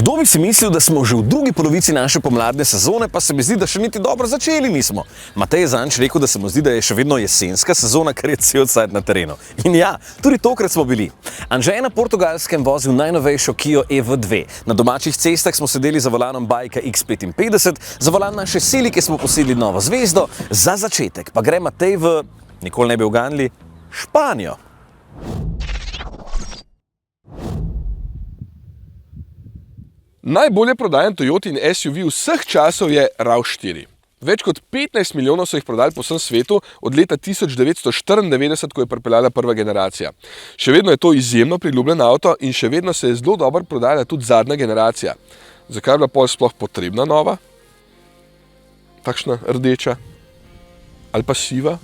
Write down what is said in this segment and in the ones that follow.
Kdo bi si mislil, da smo že v drugi polovici naše pomladne sezone, pa se mi zdi, da še niti dobro začeli nismo. Matej je zadnjič rekel, da se mu zdi, da je še vedno jesenska sezona, ker je cel cajt na terenu. In ja, tudi tokrat smo bili. Anže je na Portugalskem vozil najnovejšo Kia EV2. Na domačih cestah smo sedeli za volanom bajka X55, za volan naše Silike smo posedli novo zvezdo, za začetek pa gre Matej v, nikoli ne bi uganili, Španijo. Najbolje prodajen Toyotin SUV vseh časov je RAV4. Več kot 15 milijonov so jih prodali po vsem svetu od leta 1994, ko je pripeljala prva generacija. Še vedno je to izjemno priljubljen avto in še vedno se je zelo dobro prodajala tudi zadnja generacija. Zakaj je bila pol sploh potrebna nova? Takšna rdeča ali pa siva?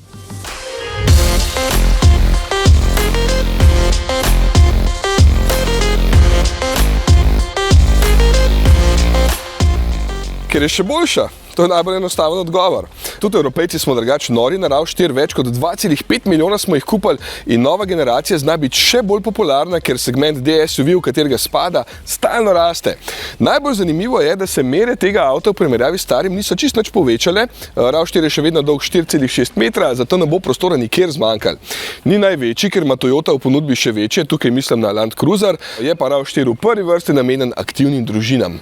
Ker je še boljša. To je najbolj enostaven odgovor. Tudi Evropejci smo drugače nori na RAV4, več kot 2,5 milijona smo jih kupili in nova generacija zna biti še bolj popularna, ker segment DSUV, v katerega spada, stalno raste. Najbolj zanimivo je, da se mere tega avta v primerjavi s starim niso čisto nič povečale. RAV4 je še vedno dolg 4,6 metra, zato ne bo prostora nikjer zmanjkalo. Ni največji, ker ima Toyota v ponudbi še večje, tukaj mislim na Land Cruiser, je pa RAV4 v prvi vrsti namenjen aktivnim družinam.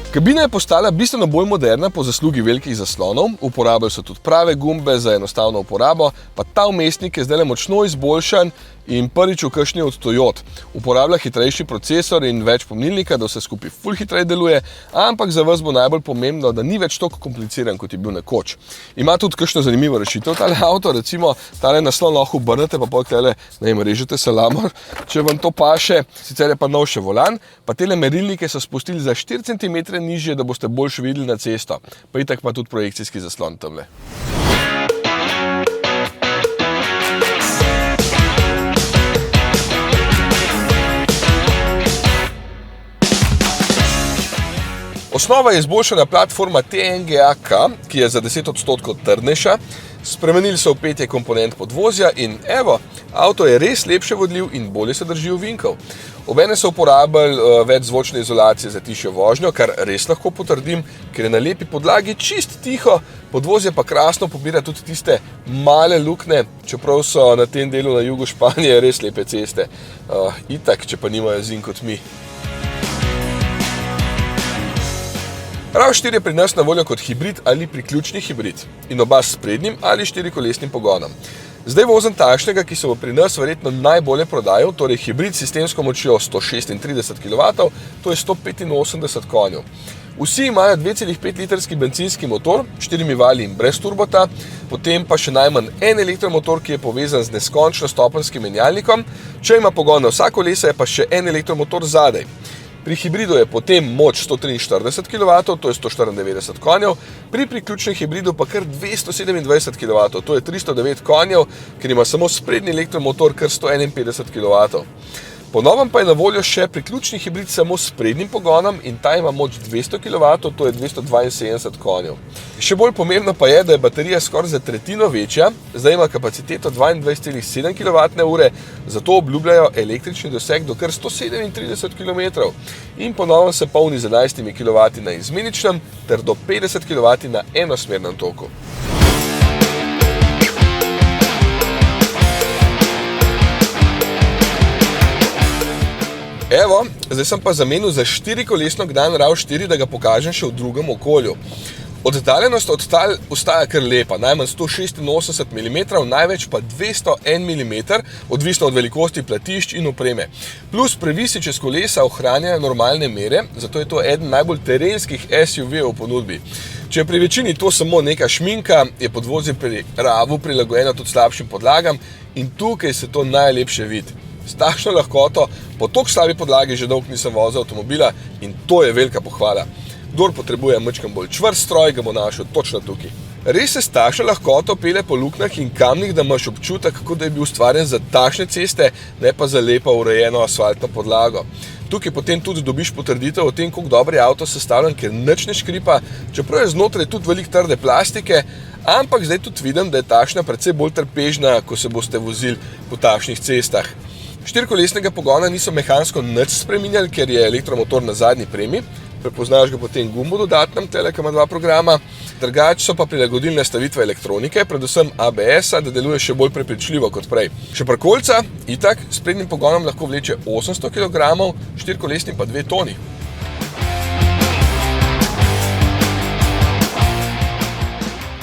Kabina je postala bistveno bolj moderna po zaslugi velikih zaslonov, uporabljali so tudi prave gumbe za enostavno uporabo, pa ta vmesnik je zdaj močno izboljšan in prvič v kakšni od Toyot. Uporablja hitrejši procesor in več pomnilnika, da vse skupaj ful hitreje deluje, ampak za vas bo najbolj pomembno, da ni več toliko kompliciran, kot je bil nekoč. Ima tudi kakšno zanimivo rešitev tale avto, recimo tale naslon lahko obrnete, pa potem tele, ne vem, režete salamor, če vam to paše, sicer je pa nov še volan, pa tele merilnike so spustili za 4 cm nižje, da boste boljše videli na cesto. Pa itak pa tudi projekcijski zaslon tamle. Osnova je izboljšana platforma TNGA-K, ki je za 10% trdnejša. Spremenili so vpetje komponent podvozja in evo, avto je res lepše vodljiv in bolje se drži ovinkov. Obene so uporabili več zvočne izolacije za tišjo vožnjo, kar res lahko potrdim, ker je na lepi podlagi čist tiho, podvozje pa krasno pobira tudi tiste male luknje, čeprav so na tem delu na jugu Španije res lepe ceste. Itak, če pa nimajo zim kot mi. RAV4 je pri nas na voljo kot hibrid ali priključni hibrid in oba s sprednjim ali štirikolesnim pogonom. Zdaj vozim takšnega, ki se bo pri nas verjetno najbolje prodajal, torej hibrid s sistemsko močjo 136 kW, to je 185 konjev. Vsi imajo 2,5 litrski bencinski motor, 4 vali in brez turbota, potem pa še najmanj en elektromotor, ki je povezan z neskončno stopenjskim menjalnikom. Če ima pogon na vsa kolesa, je pa še en elektromotor zadaj. Pri hibridu je potem moč 143 kW, to je 194 konjev, pri priključnem hibridu pa kar 227 kW, to je 309 konjev, ker ima samo sprednji elektromotor kar 151 kW. Po novem pa je na voljo še priključni hibrid samo s sprednjim pogonom in ta ima moč 200 kW, to je 272 konjev. Še bolj pomembno pa je, da je baterija skoraj za tretjino večja, zdaj ima kapaciteto 22,7 kWh, zato obljubljajo električni doseg do kar 137 km in po novem se polni z 11 kW na izmeničnem ter do 50 kW na enosmernem toku. Evo, zdaj sem pa zamenil za 4-kolesno gnan RAV4, da ga pokažem še v drugem okolju. Oddaljenost od tal ostaja kar lepa, najmanj 186 mm, največ pa 201 mm, odvisno od velikosti platišč in opreme. Plus previsi čez kolesa ohranjajo normalne mere, zato je to eden najbolj terenskih SUV-ov v ponudbi. Če je pri večini to samo neka šminka, je podvozje pri RAV-u prilagojeno tudi slabšim podlagam in tukaj se to najlepše vidi. S takšno lahkoto, po toliko slabi podlagi že dolgo nisem vozil avtomobila in to je velika pohvala. Kdor potrebuje majčkeno bolj čvrst stroj, ga bo našel točno tukaj. Res se s takšno lahkoto pelje po luknjah in kamnih, da imaš občutek, kot da je bil ustvarjen za takšne ceste, ne pa za lepo urejeno asfaltno podlago. Tukaj potem tudi dobiš potrditev o tem, koliko dobro je avto sestavljen, ker nič ne škripa, čeprav je znotraj tudi veliko trde plastike, ampak zdaj tudi vidim, da je takšna precej bolj trpežna, ko se boste vozili po takšnih cestah. Štirikolesnega pogona niso mehansko nič spreminjali, ker je elektromotor na zadnji premi. Prepoznaš ga potem gumbo dodatnem, tele, ki ima 2 programa. Drugače so pa prilagodili nastavitve elektronike, predvsem ABS-a, da deluje še bolj prepričljivo kot prej. Šeprkolca, itak, s prednjim pogonom lahko vleče 800 kg, štirikolesnim pa 2 toni.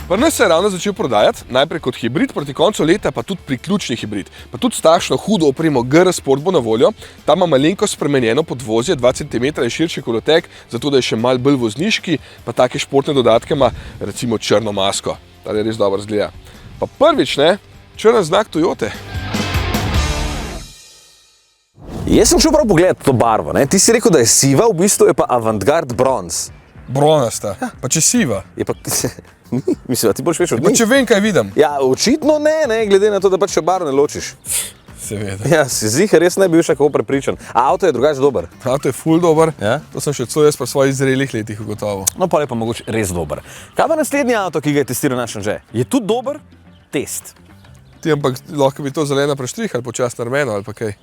Pri nas se je ravno začel prodajati, najprej kot hibrid, proti koncu leta pa tudi priključni hibrid. Pa tudi s takšno hudo opremo GR Sport bo na voljo. Tam ima malenkost spremenjeno podvozje, 2 cm je širši kolotek, zato da je še malo bolj vozniški, pa take športne dodatke ima recimo črno masko. Ta je res dobro izgleda. Pa prvič, ne, črn znak Toyote. Jaz sem šel prav pogledat to barvo, ne? Ti si rekel, da je siva, v bistvu je pa avantgard bronz. Bronasta, pa če siva. Je pa... Mislim, da ti boš več od Pa če vem, kaj vidim. Ja, očitno ne, glede na to, da pač še barv ne ločiš. Seveda. Ja, si zihar, res ne bi bil še kako prepričan. A avto je drugače dober. Avto je ful dober, Ja? to sem še celo jaz pri svojih zrelih letih ugotovil. No, pa je pa mogoče res dober. Kaj pa naslednji avto, ki ga je testiral naš Anže? Je tudi dober? Test. Ti ampak lahko bi to zelena preštrih ali počasno rumeno ali pa kaj.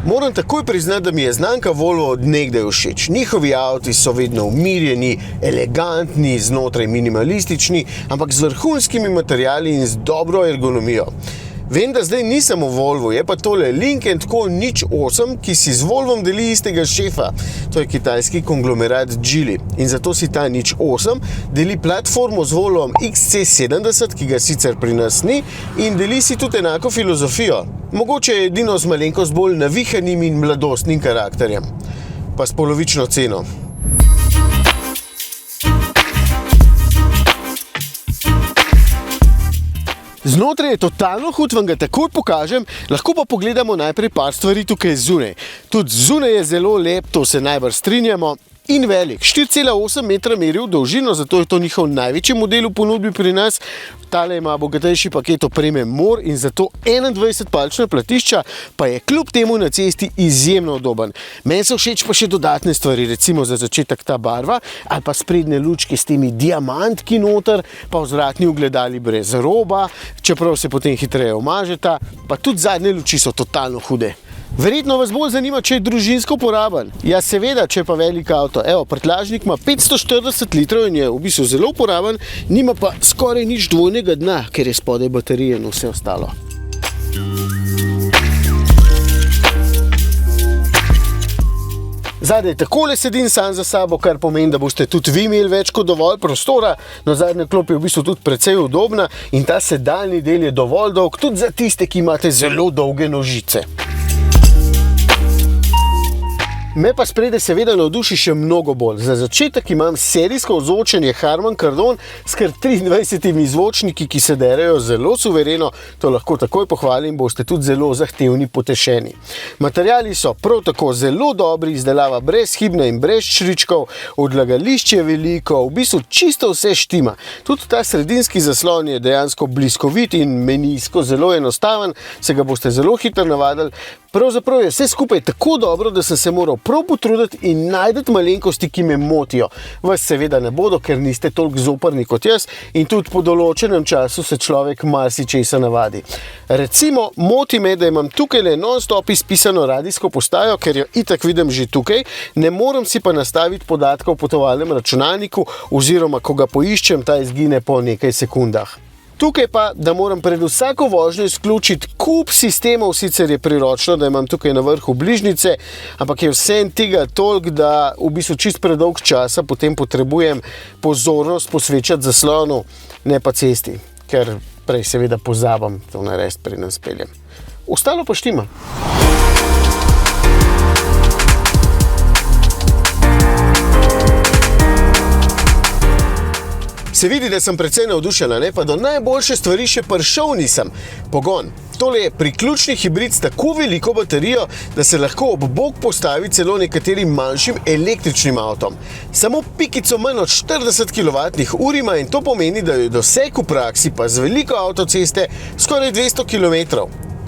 Moram takoj priznati, da mi je znamka Volvo od nekdaj všeč. Njihovi avti so vedno umirjeni, elegantni, znotraj minimalistični, ampak z vrhunskimi materiali in z dobro ergonomijo. Vem, da zdaj nisem v Volvu, je pa tole Lynk & Co 08, ki si z Volvom deli istega šefa. To je kitajski konglomerat Geely. In zato si ta 08 deli platformo z Volvom XC70, ki ga sicer pri nas ni, in deli si tudi enako filozofijo. Mogoče je edino z malenkost bolj navihanim in mladostnim karakterjem. Pa s polovično ceno. Znotraj je totalno hud, vam ga takoj pokažem, lahko pa pogledamo najprej par stvari tukaj zunaj. Tudi zunaj je zelo lep, to se najbrž strinjamo. In velik, 4,8 metra meri v dolžino, zato je to njihov največji model v ponudbi pri nas. Tale ima bogatejši paket opreme More in zato 21-palčna platišča, pa je kljub temu na cesti izjemno udoben. Meni so všeč pa še dodatne stvari, recimo za začetek ta barva, ali pa sprednje lučke s temi diamantki noter, pa vzvratni ogledali brez roba, čeprav se potem hitreje omažeta, pa tudi zadnje luči so totalno hude. Verjetno vas bolj zanima, če je družinsko uporaben. Ja, seveda, če je pa velik avto. Evo, prtljažnik ima 540 litrov in je v bistvu zelo uporaben, nima pa skoraj nič dvojnega dna, ker je spodaj baterije in vse ostalo. Zadaj takole sedim sam za sabo, kar pomeni, da boste tudi vi imeli več kot dovolj prostora. No, zadnja klop je v bistvu tudi precej udobna in ta sedaljni del je dovolj dolg, tudi za tiste, ki imate zelo dolge nožice. Me pa spredaj seveda navduši še mnogo bolj. Za začetek imam serijsko ozvočenje Harman Kardon s kar 23 zvočniki, ki se derajo zelo suvereno. To lahko takoj pohvalim, boste tudi zelo zahtevni potešeni. Materiali so prav tako zelo dobri, izdelava brezhibna in brez čričkov, odlagališče je veliko, v bistvu čisto vse štima. Tudi ta sredinski zaslon je dejansko bliskovit in menijsko zelo enostaven, se ga boste zelo hitro navadili. Pravzaprav je vse skupaj tako dobro, da sem se moral prav potruditi in najdeti malenkosti, ki me motijo. Vas seveda ne bodo, ker niste toliko zoprni kot jaz in tudi po določenem času se človek marsičesa navadi. Recimo, moti me, da imam tukaj le non-stop izpisano radijsko postajo, ker jo itak vidim že tukaj, ne morem si pa nastaviti podatkov v potovalnem računalniku oziroma, ko ga poiščem, ta izgine po nekaj sekundah. Tukaj pa, da moram pred vsako vožnjo izključiti kup sistemov, sicer je priročno, da imam tukaj na vrhu bližnjice, ampak je vsem tega toliko, da v bistvu čist predolg časa potem potrebujem pozornost posvečati zaslonu, ne pa cesti, ker prej seveda pozabam to narediti, preden speljem. Ostalo pa štima. Se vidi, da sem precej navdušena, ne? Pa do najboljše stvari še prišel nisem. Pogon. Tole je priključni hibrid s tako veliko baterijo, da se lahko ob bok postavi celo nekaterim manjšim električnim avtom. Samo pikico manj od 40 kWh ima in to pomeni, da je doseg v praksi pa z veliko avtoceste skoraj 200 km.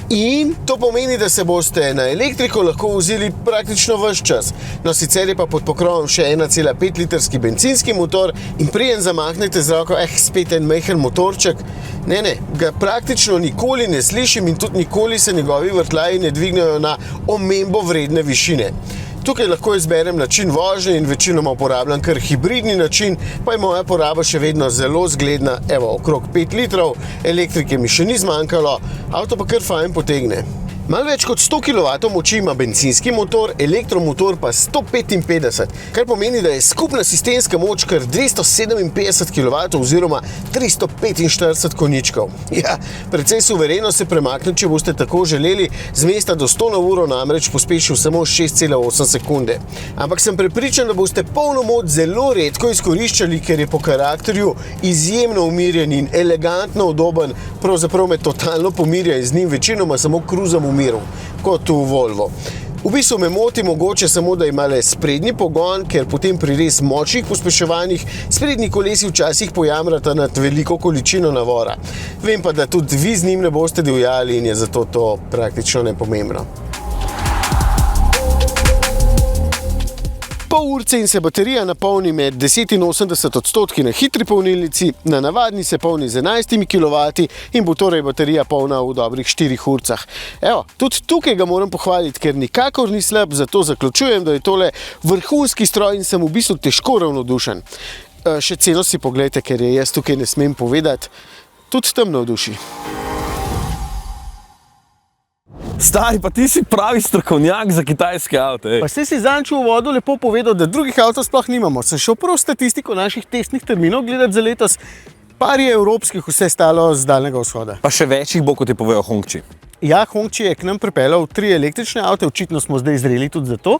In to pomeni, da se boste na elektriko lahko vozili praktično ves čas. No, sicer je pa pod pokrovom še 1,5 litrski bencinski motor in preden zamahnete z roko, spet en majhen motorček. Ne, ga praktično nikoli ne slišim in tudi nikoli se njegovi vrtljaji ne dvignejo na omembo vredne višine. Tukaj lahko izberem način vožnje in večinoma uporabljam kar hibridni način, pa je moja poraba še vedno zelo zgledna, okrog 5 litrov, elektrike mi še ni zmanjkalo, avto pa kar fajn potegne. Malo več kot 100 kW moči ima bencinski motor, elektromotor pa 155, kar pomeni, da je skupna sistemska moč kar 257 kW oziroma 345 konjičkov. Ja, precej suvereno se premakne, če boste tako želeli, z mesta do 100 na uro namreč pospešil samo 6,8 sekunde. Ampak sem prepričan, da boste polno moč zelo redko izkoriščali, ker je po karakterju izjemno umirjen in elegantno udoben, pravzaprav me totalno pomirja in z njim večinoma samo kruzam v miru, kot v Volvo. V bistvu me moti mogoče samo, da ima le sprednji pogon, ker potem pri res močnih pospeševanjih sprednji kolesi včasih pojamrata nad veliko količino navora. Vem pa, da tudi vi z njim ne boste divjali in je zato to praktično nepomembno. Pol urce in se baterija napolni med 10 in 80% na hitri polnilnici, na navadni se polni z 11 kW in bo torej baterija polna v dobrih 4 urcah. Tudi tukaj ga moram pohvaliti, ker nikakor ni slab, zato zaključujem, da je tole vrhunski stroj in sem v bistvu težko ravnodušen. Še ceno si poglejte, ker je jaz tukaj ne smem povedati, tudi tam navduši. Stari, pa ti si pravi strokovnjak za kitajske avte. Pa si zadnjič v uvodu lepo povedal, da drugih avtov sploh nimamo. Sem šel prav statistiko naših testnih terminov gledati za letos. Par je evropskih, vse stalo z Daljnega vzhoda. Pa še več jih bo, kot je povedal Hongqi. Ja, Hongqi je k nam pripeljal 3 električne avte, očitno smo zdaj zreli tudi za to.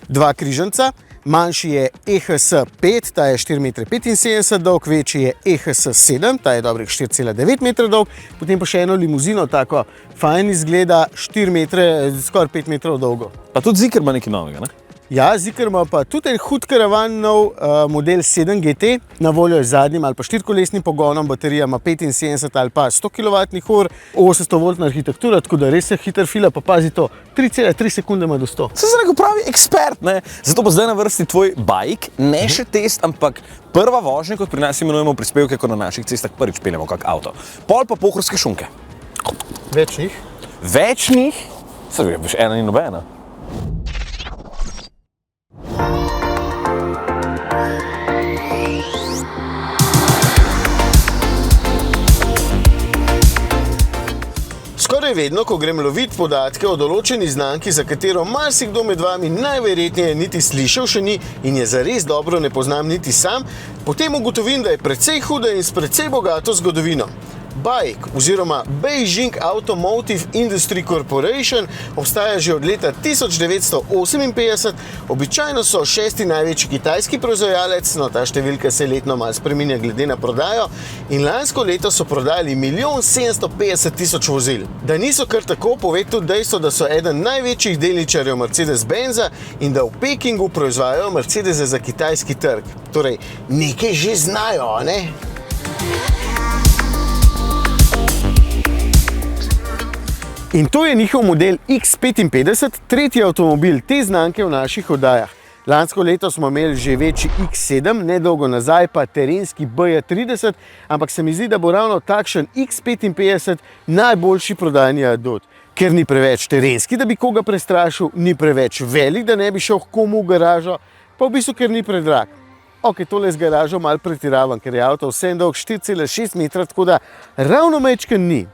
2 križanca, manjši je EHS5, ta je 4,75 m dolg, večji je EHS7, ta je dobrih 4,9 m dolg, potem pa še eno limuzino, tako fajn izgleda, 4 metre, skoraj 5 metrov dolgo. Pa tudi Zeekr ima nekaj novega, ne? Ja, Zeekr ima pa tudi en hud karavan nov, model 7 GT, na voljo je z zadnjim ali pa 4-kolesnim pogonom, baterija ima 75 ali pa 100 kWh, 800-voltna arhitektura, tako da res se hiter fila, pa pazi to, 3,3 sekunde ima do 100. Se rekel pravi ekspert, ne? Zato bo zdaj na vrsti tvoj bike, ne še test, ampak prva vožnja, kot pri nas imenujemo prispevke, ko na naših cestah prvič peljemo kak avto. Pol pa pohorske šunke. Več njih? Več njih? Se rekel, boš ena ni nobena. Skoraj vedno, ko grem loviti podatke o določeni znamki, za katero marsikdo med vami najverjetneje niti slišal še ni in je zares dobro ne poznam niti sam, potem ugotovim, da je precej huda in s precej bogato zgodovino. BAIC oziroma Beijing Automotive Industry Corporation obstaja že od leta 1958, običajno so 6. največji kitajski proizvajalec, no ta številka se letno malo spreminja glede na prodajo in lansko leto so prodali 1 750 000 vozil. Da niso kar tako, pove tudi dejstvo, da so eden največjih delničarjev Mercedes-Benza in da v Pekingu proizvajajo Mercedese za kitajski trg. Torej, nekaj že znajo, ne? In to je njihov model X55, tretji avtomobil te znamke v naših oddajah. Lansko leto smo imeli že večji X7, nedolgo nazaj pa terenski BJ30, ampak se mi zdi, da bo ravno takšen X55 najboljši prodajni adut. Ker ni preveč terenski, da bi koga prestrašil, ni preveč velik, da ne bi šel komu v garažo, pa v bistvu, ker ni predrag. Ok, tole z garažo malo pretiravam, ker je avto vsem dolg 4,6 metra, tako da ravno mečken ni.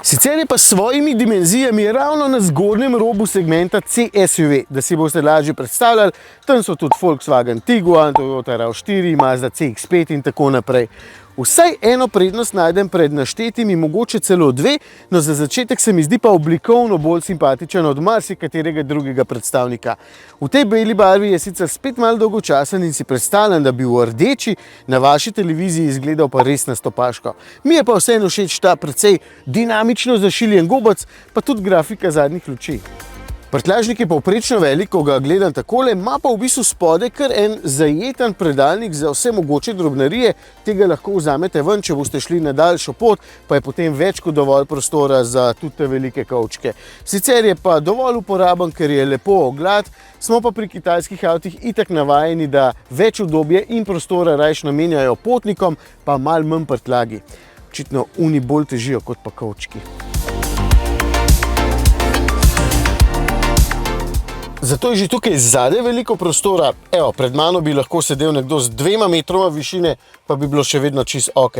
Sicer je pa s svojimi dimenzijami ravno na zgornjem robu segmenta C-SUV, da si boste lažje predstavljali, tam so tudi Volkswagen Tiguan, Toyota RAV4, Mazda CX-5 in tako naprej. Vsaj eno prednost najdem pred naštetimi, mogoče celo dve, no za začetek se mi zdi pa oblikovno bolj simpatičen od marsikaterega drugega predstavnika. V tej beli barvi je sicer spet malo dolgočasen in si predstavljam, da bi v rdeči na vaši televiziji izgledal pa res nastopaško. Mi je pa vseeno všeč ta precej dinamično zašiljen gobec, pa tudi grafika zadnjih luči. Prtljažnik je povprečno velik, ko ga gledam takole, ima pa v bistvu spodaj kar en zajeten predalnik za vse mogoče drobnarije. Tega lahko vzamete ven, če boste šli na daljšo pot, pa je potem več kot dovolj prostora za tudi te velike kovčke. Sicer je pa dovolj uporaben, ker je lepo oglad, smo pa pri kitajskih avtih itak navajeni, da več udobje in prostora rajš namenjajo potnikom, pa malo manj prtljagi. Očitno oni bolj težijo kot pa kovčki. Zato je že tukaj zadaj veliko prostora. Evo, pred mano bi lahko sedel nekdo z 2 metroma višine, pa bi bilo še vedno čisto ok.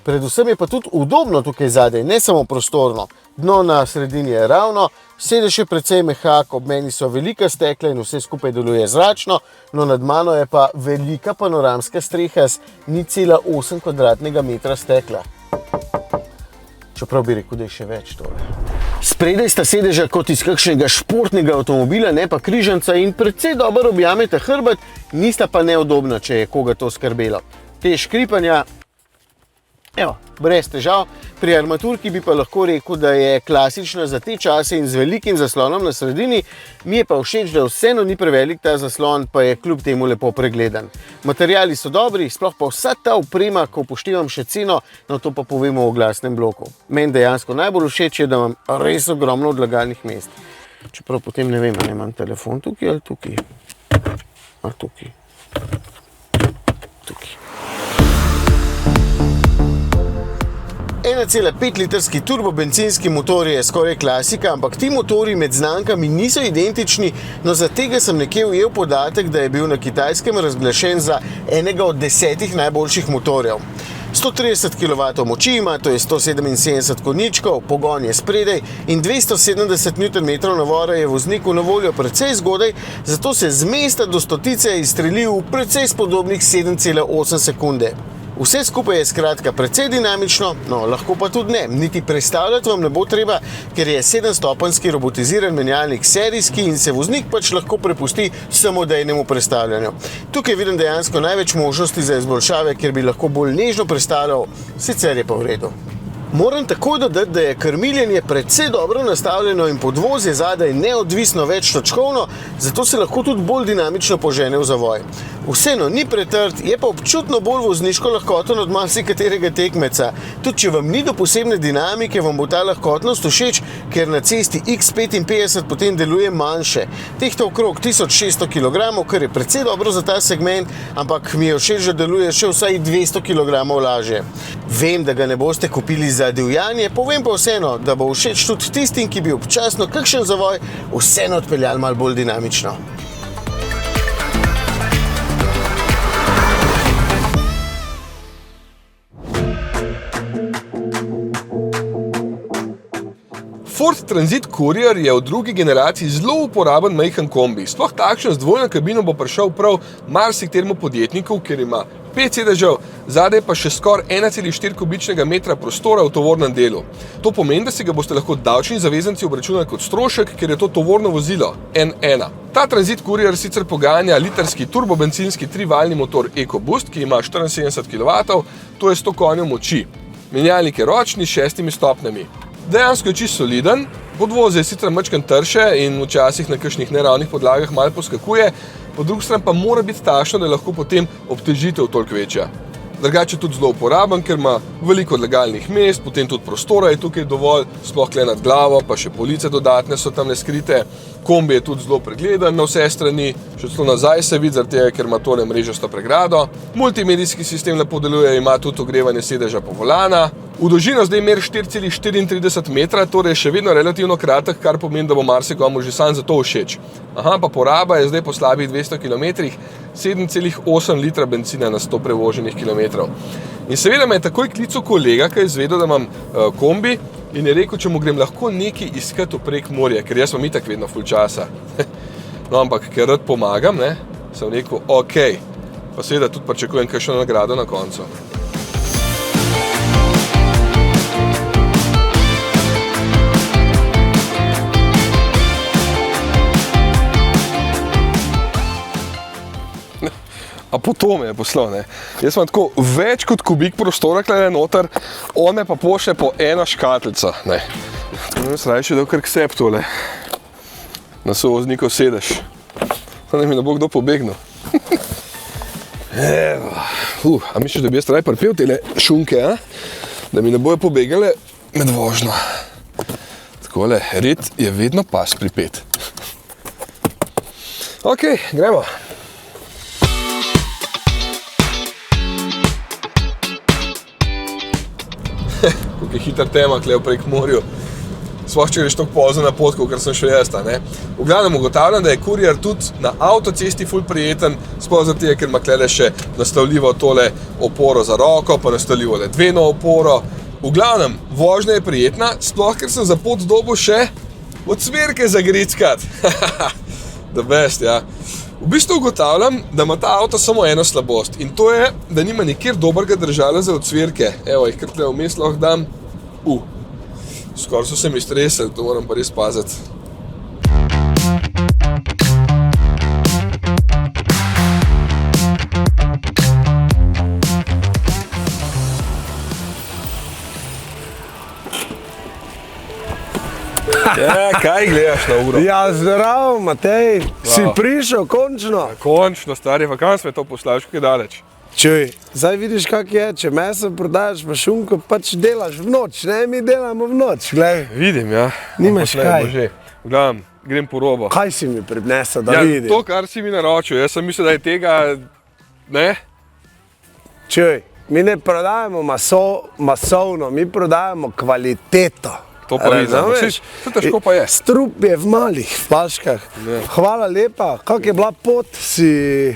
Predvsem je pa tudi udobno tukaj zadaj, ne samo prostorno. Dno na sredini je ravno, sedež je precej mehak, ob meni so velika stekla in vse skupaj deluje zračno, no nad mano je pa velika panoramska streha z 0,8 kvadratnega metra stekla. Čeprav bi rekel, da je še več tole. Spredaj sta sedeža kot iz kakšnega športnega avtomobila, ne pa križanca in precej dobro objameta hrbet, nista pa neudobna, če je koga to skrbelo. Te škripanja, evo, brez težav. Pri armaturki bi pa lahko rekel, da je klasična za te čase in z velikim zaslonom na sredini. Mi je pa všeč, da vseeno ni prevelik ta zaslon, pa je kljub temu lepo pregledan. Materiali so dobri, sploh pa vsa ta oprema, ko upoštevam še ceno, no to pa povemo v oglasnem bloku. Meni dejansko najbolj všeč je, da imam res ogromno odlagalnih mest. Čeprav potem ne vem, ali imam telefon tukaj ali tukaj. A tukaj. Tukaj. 1,5 litrski turbobencinski motor je skoraj klasika, ampak ti motori med znamkami niso identični, no za tega sem nekje ujel podatek, da je bil na Kitajskem razglašen za enega od 10 najboljših motorjev. 130 kW moči ima, to je 177 konjičkov, pogon je spredaj in 270 Nm navora je vozniku na voljo precej zgodaj, zato se z mesta do stotice izstreli v precej spodobnih 7,8 sekunde. Vse skupaj je skratka precej dinamično, no lahko pa tudi ne. Niti predstavljati vam ne bo treba, ker je 7-stopenjski robotiziran menjalnik serijski in se voznik pač lahko prepusti samodejnemu prestavljanju. Tukaj vidim dejansko največ možnosti za izboljšave, ker bi lahko bolj nežno prestavljal, sicer je pa v redu. Moram takoj dodati, da je krmiljenje precej dobro nastavljeno in podvozje zadaj neodvisno več točkovno, zato se lahko tudi bolj dinamično požene v zavoj. Vseeno ni pretrd, je pa občutno bolj vozniško lahkoten od marsikaterega tekmeca. Tudi če vam ni do posebne dinamike, vam bo ta lahkotnost všeč, ker na cesti X55 potem deluje manjše. Tehta okrog 1600 kg, kar je precej dobro za ta segment, ampak mi je všeč, da deluje še vsaj 200 kg lažje. Vem, da ga ne boste kupili za divjanje, povem pa vseeno, da bo všeč tudi tistim, ki bi občasno kakšen zavoj vseeno odpeljali malo bolj dinamično. Ford Transit Courier je v drugi generaciji zelo uporaben majhen kombi. Sploh takšen z dvojno kabino bo prišel prav marsikateremu podjetniku, ker ima 5 sedežev, zadaj pa še skoraj 1,4 kubičnega metra prostora v tovornem delu. To pomeni, da si ga boste lahko davčni zavezanci obračunali kot strošek, ker je to tovorno vozilo N1. Ta Transit Courier sicer poganja litrski turbobencinski 3-valjni motor EcoBoost, ki ima 74 kW, to je 100 konjev moči. Menjalnik je ročni s 6 stopnjami. Dejansko je čisto soliden, podvozje je sicer majčkeno trše in včasih na kakšnih neravnih podlagah malo poskakuje, po drugi strani pa mora biti takšno, da je lahko potem obtežitev toliko večja. Drugače je tudi zelo uporaben, ker ima veliko odlagalnih mest, potem tudi prostora je tukaj dovolj, sploh kle nad glavo, pa še police dodatne so tam skrite. Kombi je tudi zelo pregleden na vse strani, še celo nazaj se vidi, zaradi tega, ker ima tole mrežasto pregrado. Multimedijski sistem lepo deluje, ima tudi ogrevanje sedeža po volana. V dolžino zdaj meri 4,34 metra, torej še vedno relativno kratek, kar pomeni, da bo marsikomu že sam zato všeč. Aha, pa poraba je zdaj po slabih 200 km 7,8 litra benzina na 100 prevoženih kilometrov. In seveda me je takoj klical kolega, ki je izvedel, da imam kombi in je rekel, če mu grem lahko nekaj iskati prek morja, ker jaz imam itak vedno ful časa. No, ampak ker rad pomagam, sem rekel, ok, pa seveda tudi pričakujem kakšno nagrado na koncu. A potom je poslal, ne. Jaz imam tako več kot kubik prostora tukaj noter, on me pa pošlje po ena škatlica, ne. Tako jaz rajši dal kar k sebi tole. Na sovoznikov sedež. Da mi ne bo kdo pobegnil. Evo. A misliš, da bi jaz raj pripel tele šunke, a? Da mi ne bojo pobegale med vožnjo. Takole, red je vedno pas pripet. Ok, gremo. Kako je hiter tema tukaj prek morju. Sploh če greš toliko pozno na pot, kakor sem šel jaz, ne. V glavnem ugotavljam, da je kurier tudi na avtocesti ful prijeten, sploh zato je, ker ima tukaj še nastavljivo tole oporo za roko, pa nastavljivo ledveno oporo. V glavnem, vožnja je prijetna, sploh ker sem za pot dobil še ocvirke za grickat. The best, ja. V bistvu ugotavljam, da ima ta avto samo eno slabost in to je, da nima nikjer dobrega držala za ocvirke. Evo, jih kar tukaj vmes lahko dam. Skoraj so se mi stresali, to moram pa res paziti. Ja, kaj gledaš na uro? Ja, zdravo, Matej, si prišel, končno. Končno, stari, pa kam sme to poslal, še kaj daleč? Čuj, zdaj vidiš, kak je, če meso prodajaš pa šunko, pač delaš v noč, ne, mi delamo v noč, glej. Vidim, ja. Nimaš kaj. Gledam, grem po robo. Kaj si mi prinesel, da Ja, vidim? to, kar si mi naročil, jaz sem mislil, da je tega, ne? Čuj, mi ne prodajamo masovno, mi prodajamo kvaliteto. To pa vidim, razumeš? to težko pa je. Strup je v malih flaškah. Ja. Hvala lepa, kak je bila pot, si...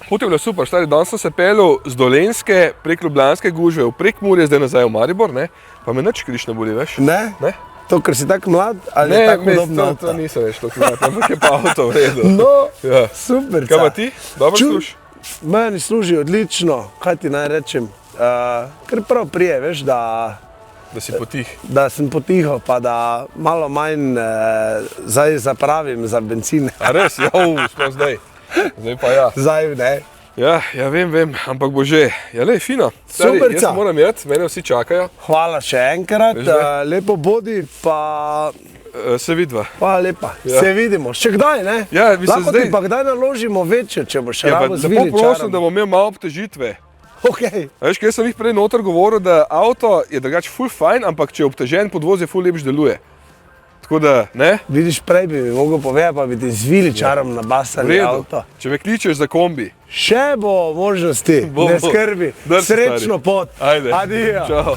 Pot je bila super, stari, danes sem se peljal z Dolenjske prek Ljubljanske gužve v Prekmurje, zdaj nazaj v Maribor, ne? Pa me nič križ ne boli, veš? Ne? Ne? To, ker si tako mlad, ali je tako podobno? to nisem več tako mlad, ampak je pa avto v redu. No, Ja. super. Kaj pa ti? Dobro sluš? Meni služi odlično, kaj ti naj rečem. Ker prav prije, veš, Da si potih. da sem potihal, pa da malo manj zdaj zapravim za bencin. A res? Sploh zdaj. Zdaj pa ja. Zdaj ne. Ja, vem, ampak bo že. Ja, lej, fino. Stari, Superca. jaz moram jeti, mene vsi čakajo. Hvala še enkrat, Veš, da? lepo bodi, pa Se vidva. hvala lepa. Ja. Se vidimo, še kdaj, ne? Ja, mislim, lahko zdaj- ti pa kdaj naložimo večjo, če boš Ja, pa rabo z lepo prosim, viličarom. da bom imel malo obtežitve. Okay. A veš, kaj sem jih prej noter govoril, da avto je drugače ful fajn, ampak če je obtežen, podvoz je ful lepš deluje. Tako da, ne? Vidiš, prej bi mi mogel povedati, pa bi ti z viličarom V nabasali redu. avto. Če me kličeš za kombi. Še bo možnosti, Bo, ne bo. skrbi. Drži, Srečno stari. pot. Ajde. Adijo. Čau.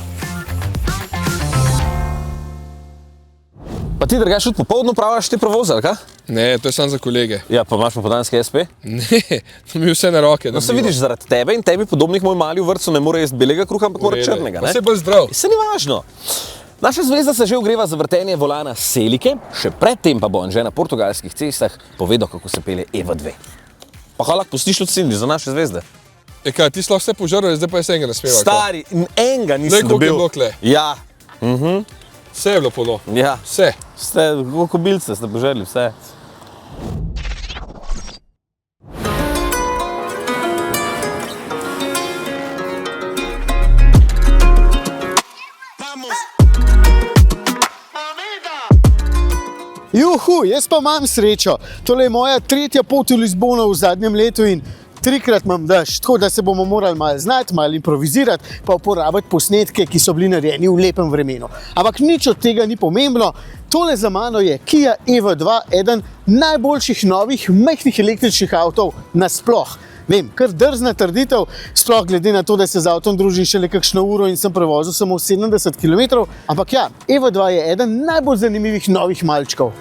Pa ti drugače tudi popoldne upravljaš te prevoze, ali kaj? Ne, to je samo za kolege. Ja, pa imaš popoldanski SP? Ne, to mi je vse na roke. No, se vidiš, zaradi tebe in tebi podobnih moj mali v vrtcu ne more jesti belega kruha, ampak mora črnega, ne? Vse bolj zdrav. Se ni važno. Naša zvezda se že ogreva za vrtenje volana Selike, še predtem pa bo Anže na portugalskih cestah povedal, kako se pelje Eva 2. Pa hvala, pustiš od Cindy za naše zvezde. E kaj, ti si lahko vse požaral, zdaj pa jaz enega naspeval. Stari, enega Zdaj, nisem koliko je dobil. bilo tule? Ja, Vse je bilo polno. ja. Vse. Ste, koliko bilce ste požrli, vse. Juhu, jaz pa imam srečo. Tole je moja tretja pot v Lizbono v zadnjem letu in trikrat imam dež, tako da se bomo morali malo znati, malo improvizirati, pa uporabiti posnetke, ki so bili narejeni v lepem vremenu. Ampak nič od tega ni pomembno. Tole za mano je Kia EV2, eden najboljših novih majhnih električnih avtov nasploh. Vem, kar drzna trditev, sploh glede na to, da se z avtom družim šele kakšno uro in sem prevozil samo 70 km, ampak ja, EV2 je eden najbolj zanimivih novih malčkov.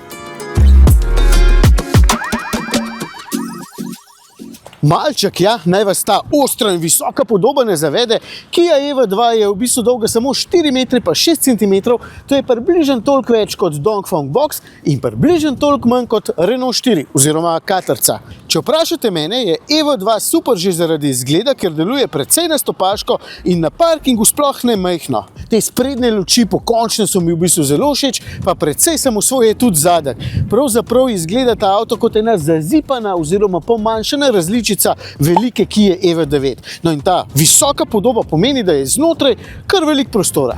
Malček, ja, naj vas ta ostra in visoka podoba ne zavede. Kia EV2 je v bistvu dolga samo 4 metre pa 6 cm, to je približno toliko več kot Dongfeng Box in približno toliko manj kot Renault 4 oziroma Katarca. Če vprašate mene, je EV2 super že zaradi izgleda, ker deluje precej nastopaško in na parkingu sploh ne majhno. Te sprednje luči pokončne so mi v bistvu zelo všeč, pa precej samosvoj je tudi zadek. Pravzaprav izgleda ta avto kot ena zazipana oziroma pomanjšana različica različica velike Kia EV9. No in ta visoka podoba pomeni, da je znotraj kar velik prostora.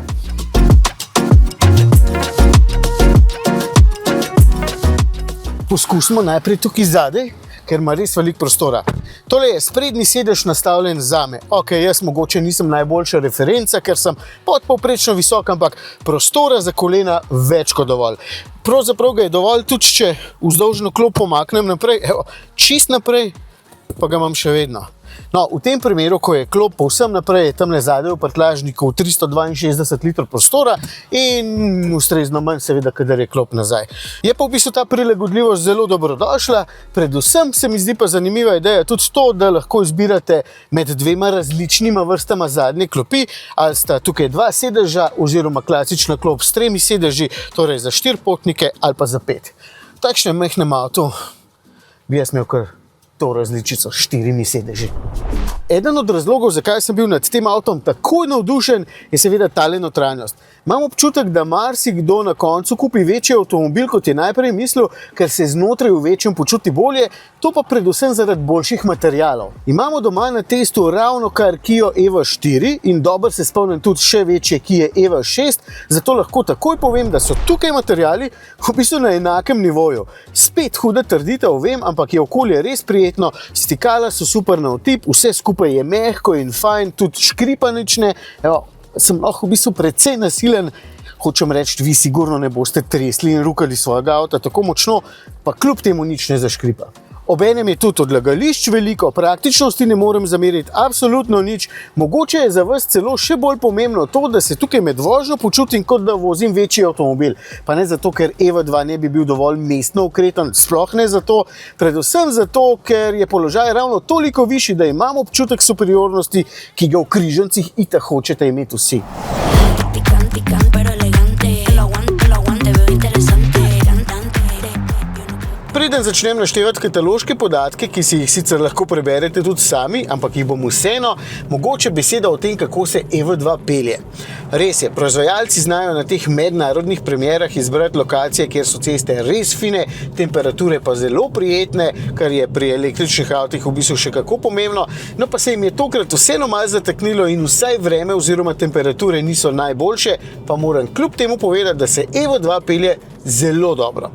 Poskusimo najprej tukaj zadaj, ker ima res veliko prostora. Tole je sprednji sedež nastavljen zame. Ok, jaz mogoče nisem najboljša referenca, ker sem podpovprečno visok, ampak prostora za kolena več kot dovolj. Pravzaprav ga je dovolj tudi, če vzdolžno klop pomaknem naprej, evo, čist naprej, pa ga imam še vedno. No, v tem primeru, ko je klop povsem naprej, je tamle zadaj v prtljažniku 362 litrov prostora in ustrezno manj seveda, kadar je klop nazaj. Je pa v bistvu ta prilagodljivost zelo dobrodošla, predvsem se mi zdi pa zanimiva ideja tudi to, da lahko izbirate med dvema različnima vrstama zadnje klopi, ali sta tukaj dva sedeža oziroma klasična klop s 3 sedeži, torej za 4 potnike ali pa za 5. V takšnem majhnem avtu bi jaz imel kar to različico s 4 sedeži. Eden od razlogov, zakaj sem bil nad tem avtom takoj navdušen, je seveda tale notranjost. Imam občutek, da marsikdo na koncu kupi večji avtomobil, kot je najprej mislil, ker se znotraj v večjem počuti bolje, to pa predvsem zaradi boljših materialov. Imamo doma na testu ravno kar Kia EV4 in dobro se spomnim tudi še večje Kia EV6, zato lahko takoj povem, da so tukaj materiali v bistvu na enakem nivoju. Spet huda trditev, vem, ampak je okolje res prijetno, stikala so super na otip, vse skupaj je mehko in fajn, tudi škripa nič ne. Evo, sem lahko v bistvu precej nasilen, hočem reči, vi sigurno ne boste tresli in rukali svojega avta tako močno, pa kljub temu nič ne zaškripa. Obenem je tudi odlagališč veliko, praktičnosti ne morem zameriti absolutno nič. Mogoče je za vas celo še bolj pomembno to, da se tukaj med vožnjo počutim, kot da vozim večji avtomobil. Pa ne zato, ker EV2 ne bi bil dovolj mestno ukreten, sploh ne zato, predvsem zato, ker je položaj ravno toliko višji, da imam občutek superiornosti, ki ga v križancih itak hočete imeti vsi. Preden začnem naštevati kataloške podatke, ki si jih sicer lahko preberete tudi sami, ampak jih bom vseeno, mogoče beseda o tem, kako se EV2 pelje. Res je, proizvajalci znajo na teh mednarodnih premierah izbrati lokacije, kjer so ceste res fine, temperature pa zelo prijetne, kar je pri električnih avtih v bistvu še kako pomembno, no pa se jim je tokrat vseeno malo zataknilo in vsaj vreme oziroma temperature niso najboljše, pa moram kljub temu povedati, da se EV2 pelje zelo dobro.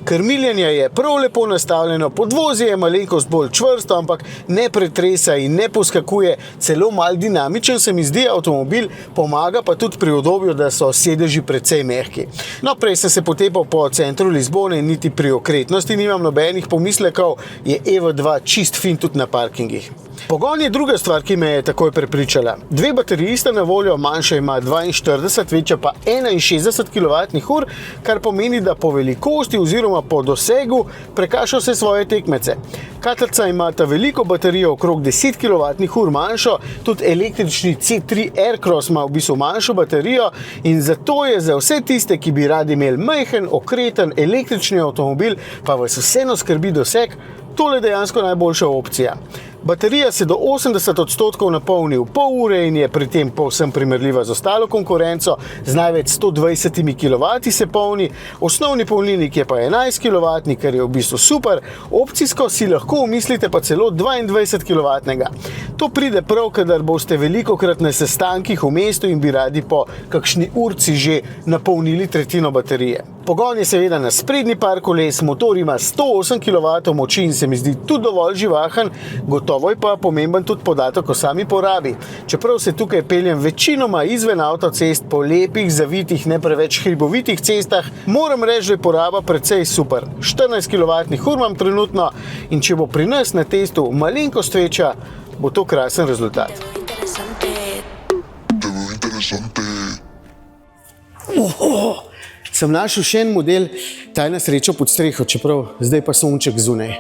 Krmiljenje je prav lepo nastavljeno, podvozje je malenkost bolj čvrsto, ampak ne pretresa in ne poskakuje, celo malo dinamičen se mi zdi avtomobil, pomaga pa tudi pri udobju, da so sedeži precej mehki. No, prej sem se potepal po centru Lizbone in niti pri okretnosti nimam nobenih pomislekov, je EV2 čist fin tudi na parkingih. Pogon je druga stvar, ki me je takoj prepričala. 2 bateriji sta na voljo, manjša ima 42, večja pa 61 kWh, kar pomeni, da po velikosti oziroma po dosegu prekaša vse svoje tekmece. Katlca ima ta veliko baterijo, okrog 10 kWh manjšo, tudi električni C3 Aircross ima v bistvu manjšo baterijo in zato je za vse tiste, ki bi radi imeli majhen, okreten električni avtomobil, pa vas vseeno skrbi doseg, tole dejansko najboljša opcija. Baterija se do 80% napolni v pol ure in je pri tem povsem primerljiva z ostalo konkurenco, z največ 120 kW se polni, osnovni polnilnik je pa 11 kW, kar je v bistvu super, opcijsko si lahko umislite pa celo 22 kW. To pride prav, kadar boste velikokrat na sestankih v mestu in bi radi po kakšni urci že napolnili tretjino baterije. Pogon je seveda na sprednji par koles, motor ima 108 kW moči in se mi zdi tudi dovolj živahen, gotovo je pa pomemben tudi podatek o sami porabi. Čeprav se tukaj peljem večinoma izven avtocest po lepih, zavitih, ne preveč hribovitih cestah, moram reči, da je poraba precej super. 14 kWh imam trenutno in če bo pri nas na testu malenkost večja, bo to krasen rezultat. Sem našel še en model, tajna sreča pod streho, čeprav zdaj pa sonček zunaj.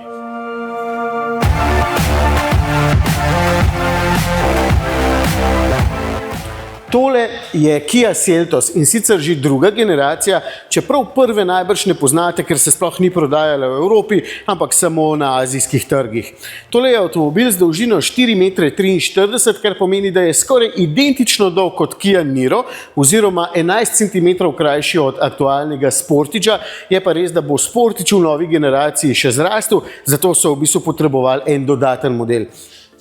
Tole je Kia Seltos in sicer že druga generacija, čeprav prve najbrž ne poznate, ker se sploh ni prodajala v Evropi, ampak samo na azijskih trgih. Tole je avtomobil z dolžino 4,43 m, kar pomeni, da je skoraj identično dolg kot Kia Niro oziroma 11 cm krajši od aktualnega Sportigea. Je pa res, da bo Sportage v novi generaciji še zrastel, zato so v bistvu potrebovali en dodaten model.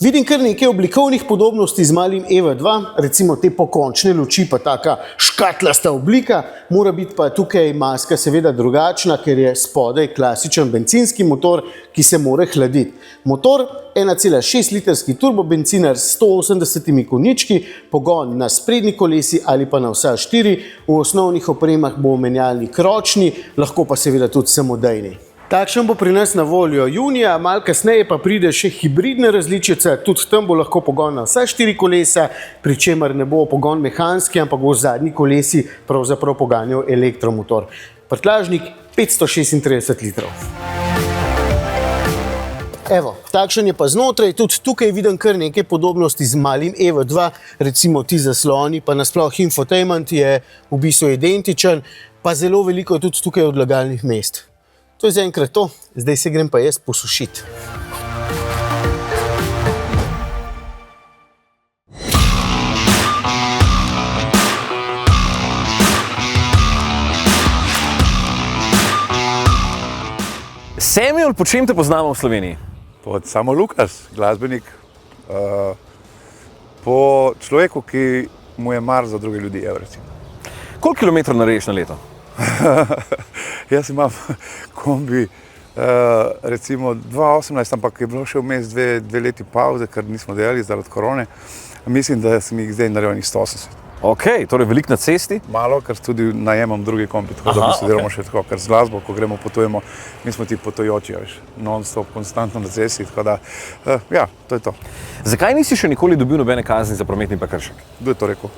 Vidim kar nekaj oblikovnih podobnosti z malim EV2, recimo te pokončne luči, pa taka škatlasta oblika, mora biti pa tukaj maska seveda drugačna, ker je spodaj klasičen bencinski motor, ki se mora hladiti. Motor 1,6 litrski turbobencinar s 180 konjički, pogon na sprednji kolesi ali pa na vsa 4, v osnovnih opremah bo menjalnik ročni, lahko pa seveda tudi samodejni. Takšen bo pri nas na voljo junija, malo kasneje pa pride še hibridna različica, tudi tam bo lahko pogon na vsa 4 kolesa, pri čemer ne bo pogon mehanski, ampak bo v zadnji kolesi pravzaprav poganjal elektromotor. Prtljažnik 536 litrov. Evo, takšen je pa znotraj, tudi tukaj vidim kar nekaj podobnosti z malim EV2, recimo ti zasloni, pa nasploh infotainment je v bistvu identičen, pa zelo veliko je tudi tukaj odlagalnih mest. To je zaenkrat to, zdaj se grem pa jaz posušiti. Samuel, po čem te poznamo v Sloveniji? Pod Samo Lukas, glasbenik, po človeku, ki mu je mar za druge ljudi, recimo. Koliko kilometrov narediš na leto? Jaz imam kombi, recimo 2018, ampak je bilo še vmes dve leti pauze, ker nismo delali zaradi korone. Mislim, da sem jih zdaj naredil 180. Ok, torej veliko na cesti? Malo, ker tudi najemam drugi kombi, tako da se delamo še tako, ker z glasbo, ko gremo potujemo, mi smo ti potujoči, veš, non-stop, konstantno na cesti, tako da, ja, to je to. Zakaj nisi še nikoli dobil nobene kazni za prometni prekršek? Kdo je to rekel?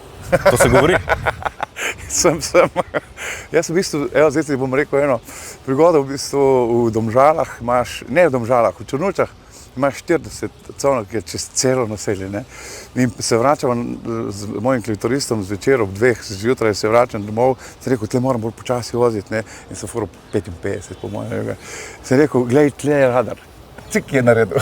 To se govori. Sem. Jaz v bistvu, evo, zdaj ti bom rekel eno prigodo, v bistvu v Domžalah imaš, ne v Domžalah, v Črnučah imaš 40 conov, ki je čez celo naselje, ne. In se vračam z mojim klitoristom zvečer ob 2 zjutraj, se vračam domov, sem rekel, tle moram bolj počasi voziti, ne, in sem fural 55 po mojem. Sem rekel, glej, tle je radar. Cik je naredil.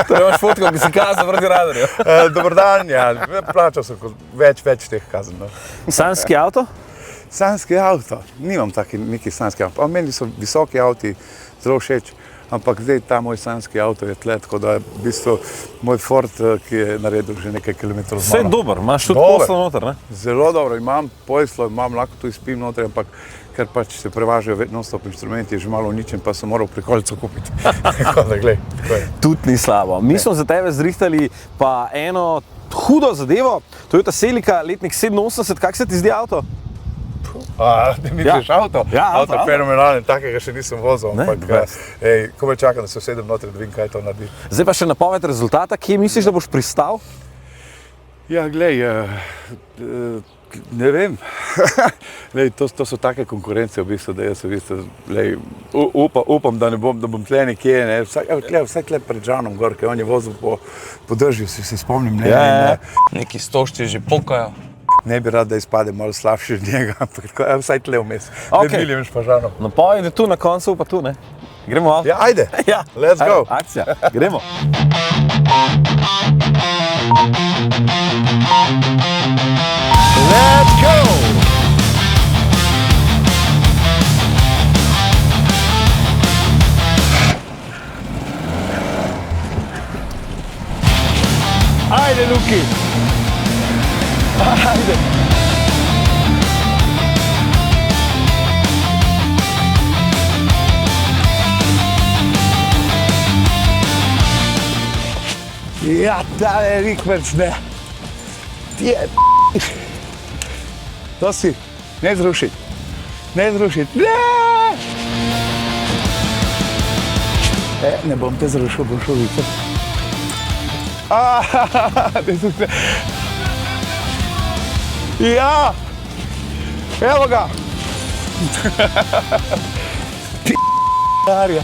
Torej imaš fotko, ki si kazal proti radarju. Dobar dan, ja, plačal sem več teh kazen. No. Sanski avto? Sanski avto, nimam neki sanski avto, meni so visoki avti zelo všeč, ampak zdaj ta moj sanski avto je tle, tako da je v bistvu moj Ford, ki je naredil že nekaj kilometrov z mano. Vse je dober, imaš tudi poslo noter, ne? Zelo dobro, imam poslo, lahko tu spim noter, ampak ker pač se prevažajo non-stop inštrumenti, je že malo uničen, pa sem moral prikolico kupiti. Tako da, glej, tako je. Tudi ni slabo. Mi smo za tebe zrihtali pa eno hudo zadevo, Toyota Celica, letnik 87, kak se ti zdi avto? Ne misliš avto? Ja, avto je fenomenalen, takega še nisem vozil, ampak komaj čakam, da se usedem noter, da vidim, kaj to naredi. Zdaj pa še napoved rezultata, kje misliš, da boš pristal? Ja, glej, ne vem. Lej, to so take konkurence v bistvu, da jaz v bistvu, lej, upam, da bom tle nekje, ne, vsaj tle pred Žanom gor, ker on je vozil po držju, se spomnim, ne. Ja. Neki stožci že pokajo. Ne bi rad, da izpade malo slabši od njega, ampak vsaj tle vmes. Ok. Ne Miljem Špažanom. Napoved je tu na koncu, pa tu, ne? Gremo avto? Ja, ajde, Ja. let's go. Akcija, gremo. Let's go! Ajde, Luki! Ajde! Ja, tale rikverc, ne. Ti je To si, ne zrušiti. Ne zrušiti. Ne! Ne bom te zrušil, bom šel vicat. Ja! Evo ga! P***arja.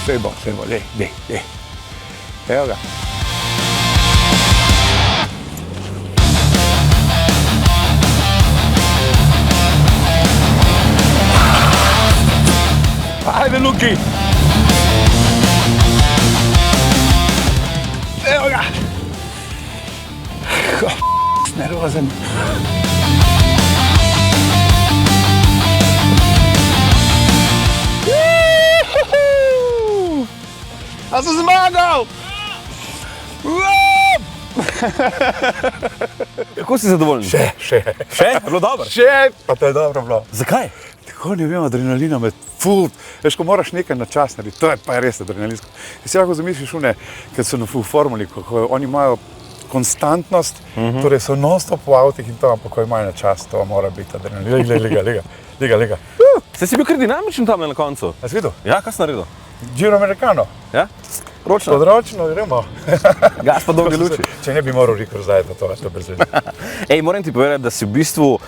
Sebo, dej. Evo ga. Ajde, Luki! Evo ga! Nervozen. A sem zmagal! Kako si zadovoljen? Še. Še? Je bilo dobro? Še, pa to je dobro bilo. Zakaj? Tako ne vem, adrenalina me ful. Veš, ko moraš nekaj na čas narediti, to je pa res adrenalinsko. Jaz si lahko zamisliš kad so v formuli, kako oni imajo konstantnost, torej so non-stop v avtih in to, ampak ko imajo na čas, to mora biti adrenalin. Lega. Ste si bil kar dinamičen tam na koncu? A si videl? Ja, kaj si naredil? Giro Americano. Ja? Ročno? Področno gremo. Gas pa dolge luči. Če ne bi moral Riko zdaj, pa to je brez veze. Ej, moram ti povedati, da si v bistvu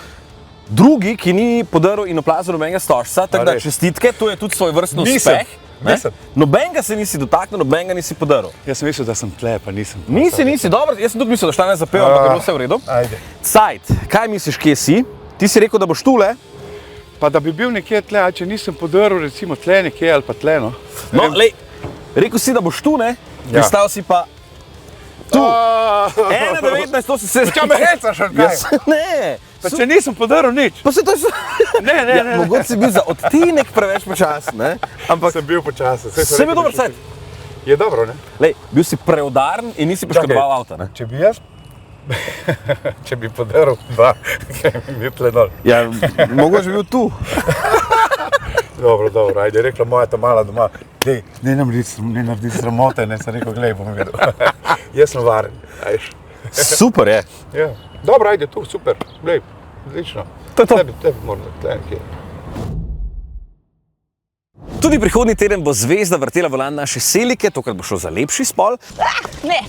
drugi, ki ni podaril in oplazil nobenega stožca, tako da res? čestitke, to je tudi svoj vrstno Nisem. uspeh. Ne? Nobenega se nisi dotaknil, nobenega nisi podaril. Jaz sem mislil, da sem tle, pa nisem. Nisi, dobro, jaz sem tudi mislil, da šta ne zapel, ampak je bilo vse v redu. Ajde. Cajt, kaj misliš, kje si? Ti si rekel, da boš tule. Pa da bi bil nekje tle, a če nisem podaril, recimo tle nekje ali pa tle, no. No, lej, rekel si, da boš tu, ne? Ja. Pristal si pa tu. 1,19, to si se... Kaj me hecaš, ali kaj? Ne. Pa če nisem podaril nič. Pa se to je... Ne. Mogoče si bil za odtenek preveč počasen, ne? Ampak Sem bil počasen. se bil dober cajt. Je dobro, ne? Lej, bil si preudaren in nisi poškodoval avta, ne? Če bi jaz, če bi podaril dva, kaj mi je tle dol. Ja, mogoče bi bil tu. Dobro, ajde, rekla moja ta mala doma, dej, ne naredi sramote, ne, sem rekel, glej, bom videl. Jaz sem varen, ajš. Super je. Ja. Dobro, ajde, tu, super, glej, odlično. To je to. Tebi moram tle nekje. Tudi prihodnji teden bo zvezda vrtela volan naše Selike, tokrat bo šlo za lepši spol. Ne,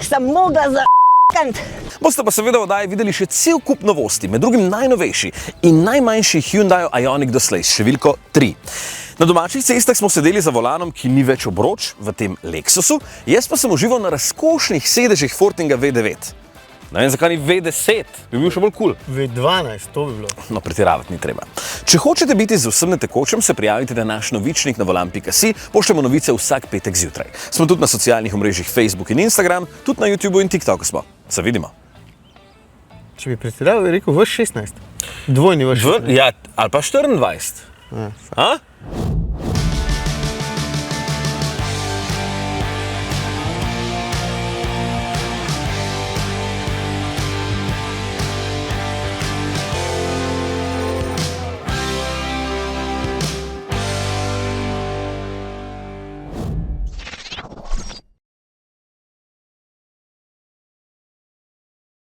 sem mogla Boste pa seveda v oddaji videli še cel kup novosti, med drugim najnovejši in najmanjši Hyundai Ioniq doslej s številko 3. Na domačih cestah smo sedeli za volanom, ki ni več obroč, v tem Lexusu, jaz pa sem užival na razkošnih sedežih Fortinga V9. Ne vem, zakaj ni V10, bi bil še bolj kul. V12, to bi bilo. No, pretiravati ni treba. Če hočete biti z vsem netekočem, se prijavite na naš novičnik na volan.si, pošljemo novice vsak petek zjutraj. Smo tudi na socialnih omrežjih Facebook in Instagram, tudi na YouTubeu in TikToku smo. Se vidimo. Če bi pretiraval, bi rekel V16. Dvojni V16. Ja, ali pa 24. A?